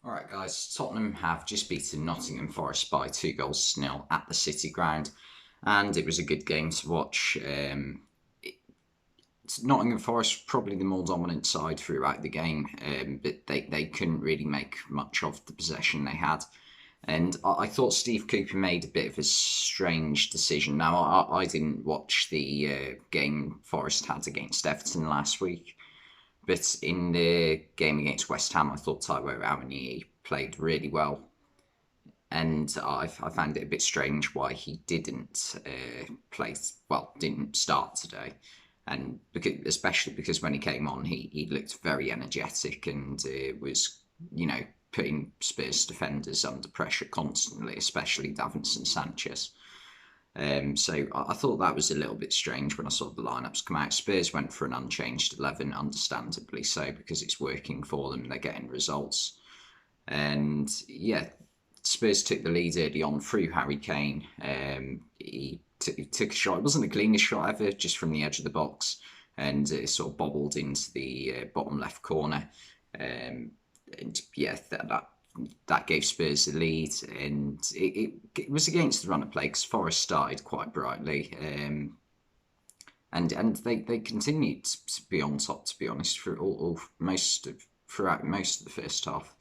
Alright guys, Tottenham have just beaten Nottingham Forest by 2 goals to 0 at the City Ground, and it was a good game to watch. Nottingham Forest probably the more dominant side throughout the game, but they couldn't really make much of the possession they had. And I thought Steve Cooper made a bit of a strange decision. Now, I didn't watch the game Forest had against Everton last week, but in the game against West Ham, I thought Taiwo Awoniyi played really well, and I found it a bit strange why he didn't didn't start today, and especially because when he came on, he looked very energetic and was putting Spurs defenders under pressure constantly, especially Davinson Sanchez. So I thought that was a little bit strange when I saw the lineups come out. Spurs went for an unchanged 11, understandably so, because it's working for them. They're getting results. And yeah, Spurs took the lead early on through Harry Kane. He took a shot. It wasn't the cleanest shot ever, just from the edge of the box, and it sort of bobbled into the bottom left corner. And yeah, that gave Spurs the lead, and it was against the run of play because Forest started quite brightly, and they continued to be on top. To be honest, for throughout most of the first half,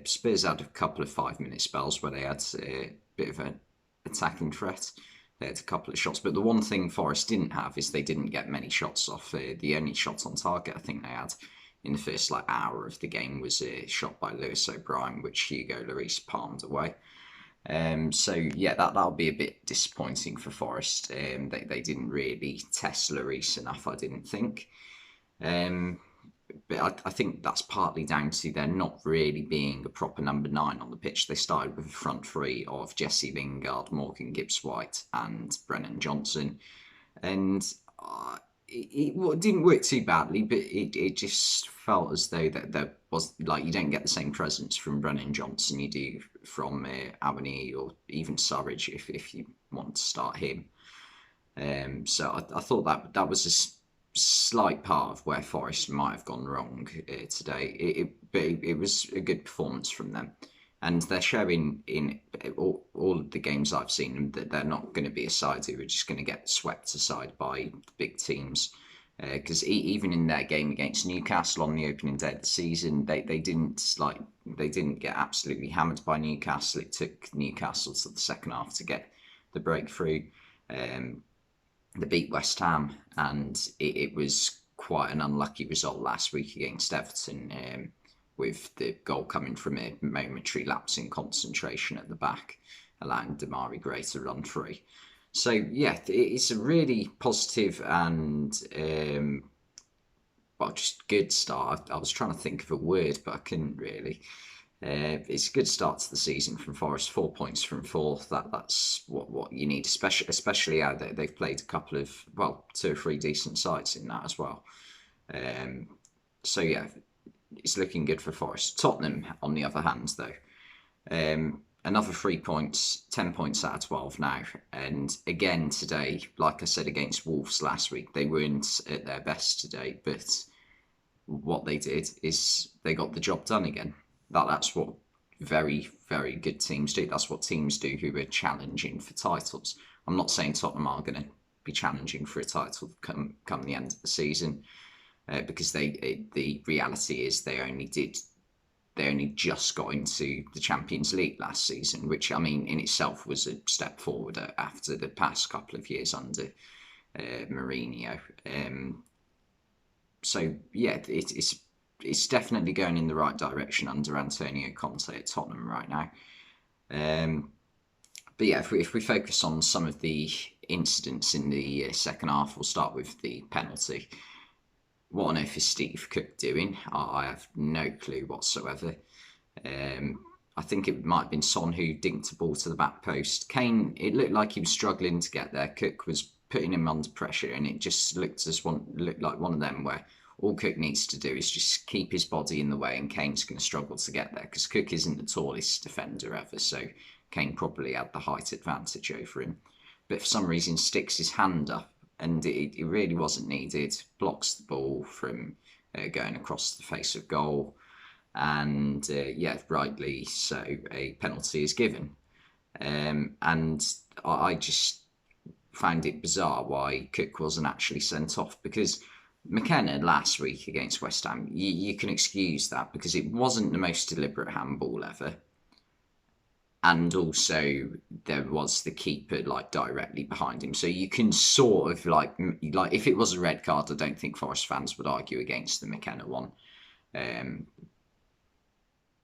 Spurs had a couple of 5 minute spells where they had a bit of an attacking threat. They had a couple of shots, but the one thing Forest didn't have is they didn't get many shots off. The only shot on target I think they had in the first hour of the game was a shot by Lewis O'Brien, which Hugo Lloris palmed away. So yeah, that'll be a bit disappointing for Forest. They didn't really test Lloris enough, I didn't think. But I think that's partly down to there not really being a proper number 9 on the pitch. They started with a front three of Jesse Lingard, Morgan Gibbs-White and Brennan Johnson. And it didn't work too badly, but it just felt as though that there was, you don't get the same presence from Brennan Johnson you do from Awoniyi or even Surridge if you want to start him. So I thought that was a slight part of where Forest might have gone wrong today. But it was a good performance from them. And they're showing in all of the games I've seen them that they're not going to be a side who are just going to get swept aside by big teams. Because even in their game against Newcastle on the opening day of the season, they didn't get absolutely hammered by Newcastle. It took Newcastle to the second half to get the breakthrough. They beat West Ham, and it was quite an unlucky result last week against Everton, with the goal coming from a momentary lapse in concentration at the back, allowing Damari Gray to run free. So yeah, it's a really positive and just good start. I was trying to think of a word, but I couldn't really. It's a good start to the season from Forest. 4 points from fourth. That's what you need, especially out there. They've played a couple of 2 or 3 decent sides in that as well. So yeah, it's looking good for Forest. Tottenham, on the other hand, though, another 3 points, 10 points out of 12 now. And again today, like I said against Wolves last week, they weren't at their best today, but what they did is they got the job done again. That's what very, very good teams do. That's what teams do who are challenging for titles. I'm not saying Tottenham are going to be challenging for a title come the end of the season, because the reality is they only just got into the Champions League last season, which I mean in itself was a step forward after the past couple of years under Mourinho. So yeah, it's definitely going in the right direction under Antonio Conte at Tottenham right now. But yeah, if we focus on some of the incidents in the second half, we'll start with the penalty. What on earth is Steve Cook doing? I have no clue whatsoever. I think it might have been Son who dinked a ball to the back post. Kane, it looked like he was struggling to get there. Cook was putting him under pressure, and it just looked like one of them where all Cook needs to do is just keep his body in the way, and Kane's going to struggle to get there because Cook isn't the tallest defender ever, so Kane probably had the height advantage over him. But for some reason, sticks his hand up, and it really wasn't needed. Blocks the ball from going across the face of goal. and yeah, rightly so, a penalty is given. And I just found it bizarre why Cook wasn't actually sent off, because McKenna last week against West Ham, you can excuse that because it wasn't the most deliberate handball ever. And also there was the keeper like directly behind him, so you can sort of like if it was a red card, I don't think Forest fans would argue against the McKenna one, um,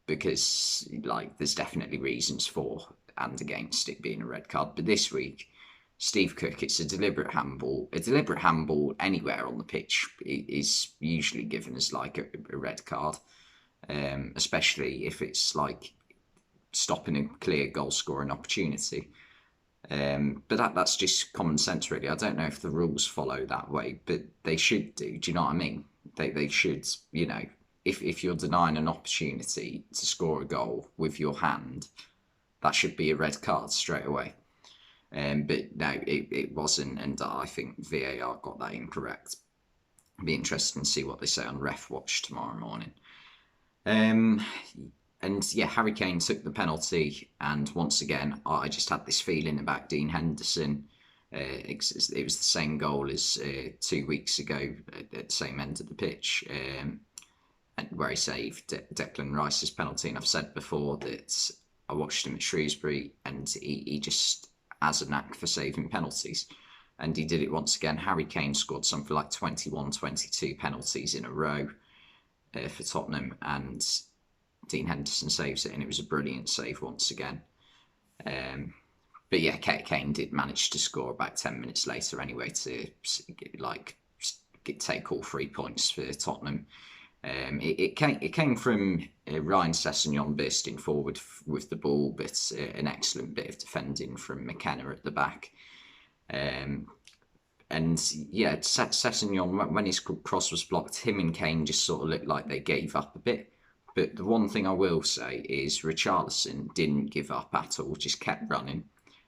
because like there's definitely reasons for and against it being a red card. But this week, Steve Cook, it's a deliberate handball. A deliberate handball anywhere on the pitch is usually given as like a red card, especially if it's like stopping a clear goal scoring opportunity. But that's just common sense, really. I don't know if the rules follow that way, but they should do. Do you know what I mean? They should, if you're denying an opportunity to score a goal with your hand, that should be a red card straight away. But no, it wasn't, and I think VAR got that incorrect. It'll be interesting to see what they say on Ref Watch tomorrow morning. Um, and yeah, Harry Kane took the penalty, and once again, I just had this feeling about Dean Henderson. It was the same goal as 2 weeks ago at the same end of the pitch, where he saved Declan Rice's penalty. And I've said before that I watched him at Shrewsbury, and he just has a knack for saving penalties. And he did it once again. Harry Kane scored something like 21, 22 penalties in a row for Tottenham, and Dean Henderson saves it, and it was a brilliant save once again. But yeah, Kane did manage to score about 10 minutes later anyway to take all 3 points for Tottenham. It came from Ryan Sessegnon bursting forward with the ball, but an excellent bit of defending from McKenna at the back. And yeah, Sessegnon, when his cross was blocked, him and Kane just sort of looked like they gave up a bit. But the one thing I will say is Richarlison didn't give up at all, just kept running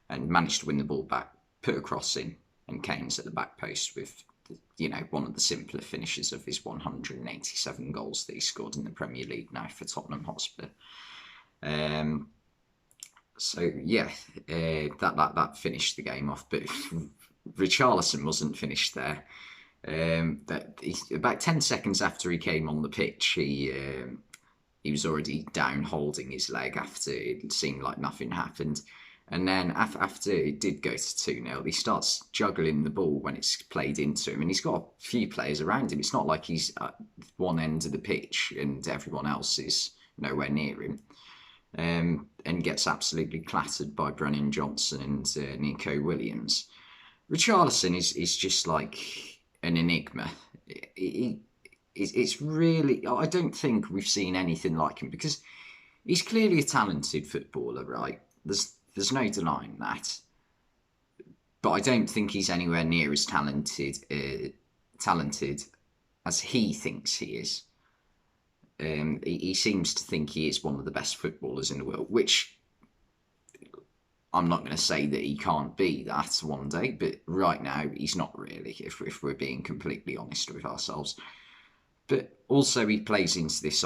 and managed to win the ball back, put a cross in, and Kane's at the back post with, one of the simpler finishes of his 187 goals that he scored in the Premier League now for Tottenham Hotspur. So yeah, that finished the game off, but Richarlison wasn't finished there. About 10 seconds after he came on the pitch, he was already down holding his leg after it seemed like nothing happened. And then after it did go to 2-0, he starts juggling the ball when it's played into him. And he's got a few players around him. It's not like he's at one end of the pitch and everyone else is nowhere near him. And gets absolutely clattered by Brennan Johnson and Nico Williams. Richarlison is just like an enigma. It's really, I don't think we've seen anything like him, because he's clearly a talented footballer, right? There's no denying that. But I don't think he's anywhere near as talented as he thinks he is. He seems to think he is one of the best footballers in the world, which I'm not going to say that he can't be that one day, but right now he's not really, if we're being completely honest with ourselves. But also he plays into this,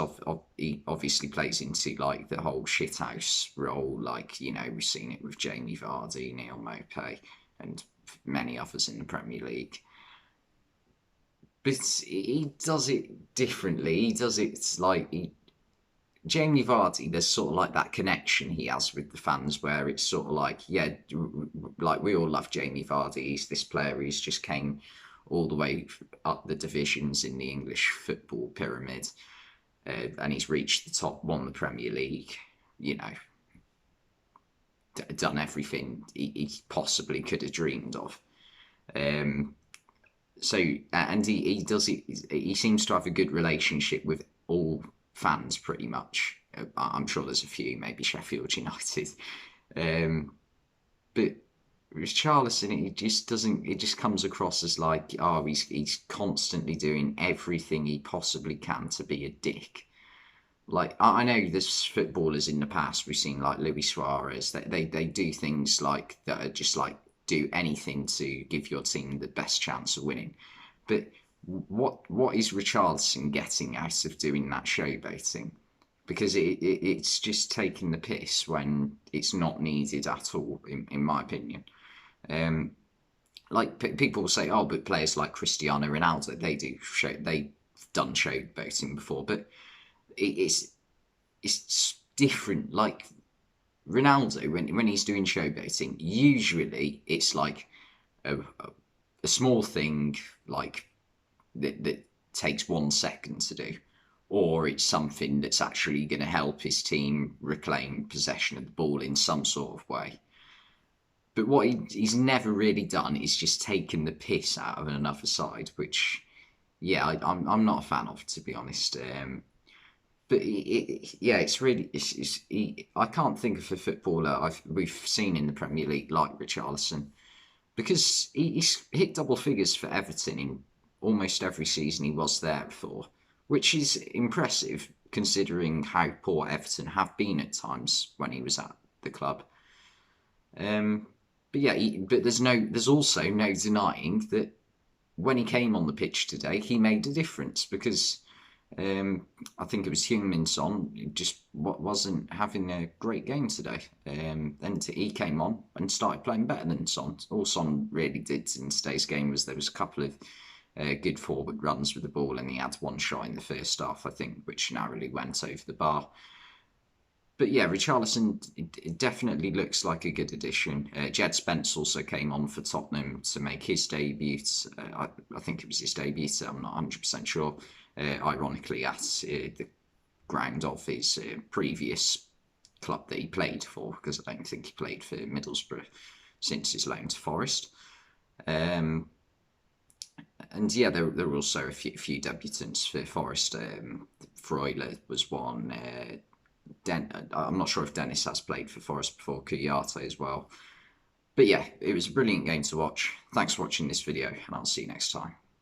he obviously plays into like the whole shithouse role, like, we've seen it with Jamie Vardy, Neil Maupay, and many others in the Premier League. But he does it differently. He does it like Jamie Vardy, there's sort of like that connection he has with the fans where it's sort of like, yeah, like we all love Jamie Vardy. He's this player who's just came all the way up the divisions in the English football pyramid, and he's reached the top, won the Premier League, done everything he possibly could have dreamed of. So, and he does it. He seems to have a good relationship with all fans, pretty much. I'm sure there's a few, maybe Sheffield United, but Richarlison, it just doesn't. It just comes across as like, oh, he's constantly doing everything he possibly can to be a dick. Like, I know there's footballers in the past we've seen, like Luis Suarez, that they do things like that are just like do anything to give your team the best chance of winning. But what is Richarlison getting out of doing that showboating? because it's just taking the piss when it's not needed at all, in my opinion. Um, like people will say, oh, but players like Cristiano Ronaldo, they've done showboating before, but it's different. Like Ronaldo, when he's doing showboating, usually it's like a small thing, like that takes 1 second to do, or it's something that's actually going to help his team reclaim possession of the ball in some sort of way. But what he's never really done is just taken the piss out of another side, which, yeah, I'm not a fan of, to be honest. But yeah, it's really I can't think of a footballer we've seen in the Premier League like Richarlison, because he's hit double figures for Everton in almost every season he was there for, which is impressive considering how poor Everton have been at times when he was at the club. Um, but yeah, but there's also no denying that when he came on the pitch today, he made a difference, because I think it was Heung-min Son just wasn't having a great game today. And he came on and started playing better than Son. All Son really did in today's game was there was a couple of good forward runs with the ball, and he had one shot in the first half, I think, which narrowly went over the bar. But yeah, Richarlison, it definitely looks like a good addition. Jed Spence also came on for Tottenham to make his debut. I think it was his debut, I'm not 100% sure. Ironically, at the ground of his previous club that he played for, because I don't think he played for Middlesbrough since his loan to Forest. And yeah, there were also a few debutants for Forest. Freuler was one. I'm not sure if Dennis has played for Forest before, Kouyaté as well. But yeah, it was a brilliant game to watch. Thanks for watching this video, and I'll see you next time.